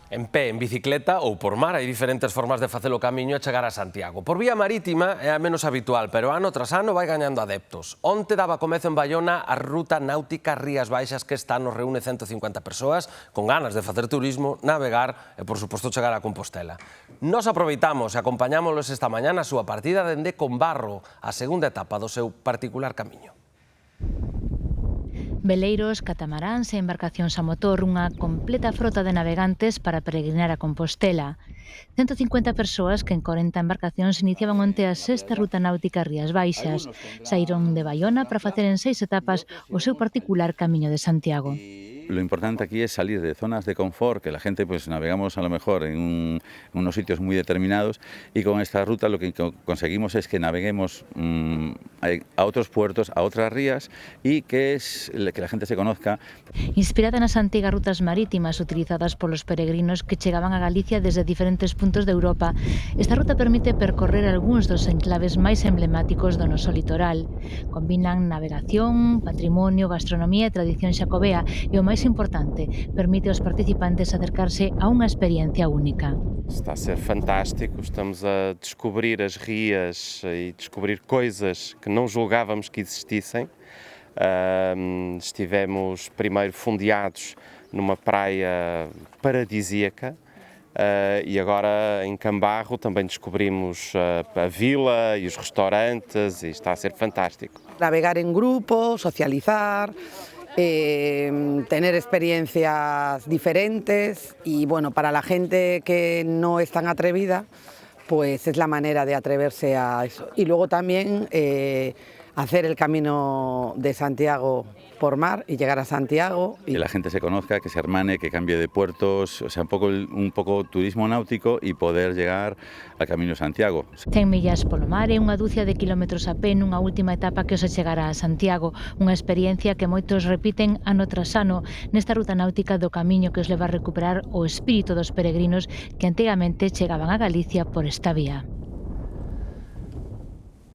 En pé, en bicicleta ou por mar, hai diferentes formas de facer o camiño e chegar a Santiago. Por vía marítima é a menos habitual, pero ano tras ano vai gañando adeptos. Onte daba comezo en Baiona a ruta náutica Rías Baixas, que este ano reúne 150 persoas con ganas de facer turismo, navegar e, por suposto, chegar a Compostela. Nos aproveitamos e acompañámoslos esta mañá na súa partida dende Combarro, a segunda etapa do seu particular camiño. Veleiros, catamaráns e embarcacións a motor, unha completa frota de navegantes para peregrinar a Compostela. 150 persoas que en 40 embarcacións iniciaban onte a sexta ruta náutica Rías Baixas. Saíron de Baiona para facer en 6 etapas o seu particular camiño de Santiago. Lo importante aquí es salir de zonas de confort, que la gente pues navegamos a lo mejor en unos sitios muy determinados, y con esta ruta lo que conseguimos es que naveguemos a otros puertos, a otras rías, y que la gente se conozca. Inspirada nas antigas rutas marítimas utilizadas polos peregrinos que chegaban a Galicia desde diferentes puntos de Europa, esta ruta permite percorrer algúns dos enclaves máis emblemáticos do noso litoral. Combinan navegación, patrimonio, gastronomía e tradición xacobea, e o máis importante, permite aos participantes acercarse a unha experiencia única. Está a ser fantástico, estamos a descobrir as rias e descobrir coisas que não julgávamos que existissem. Estivemos primeiro fundeados numa praia paradisíaca e agora em Combarro também descobrimos a vila e os restaurantes e está a ser fantástico. Navegar en grupo, socializar, tener experiencias diferentes y bueno, para la gente que no es tan atrevida, pues es la manera de atreverse a eso. Y luego también hacer el camino de Santiago por mar y llegar a Santiago. Que la gente se conozca, que se hermane, que cambie de puertos, o sea, un poco turismo náutico y poder llegar al Camino de Santiago. 100 millas polo mar e unha dúcia de kilómetros a pé nunha última etapa que se chegará a Santiago, unha experiencia que moitos repiten ano tras ano nesta ruta náutica do camiño que os leva a recuperar o espírito dos peregrinos que antigamente chegaban a Galicia por esta vía.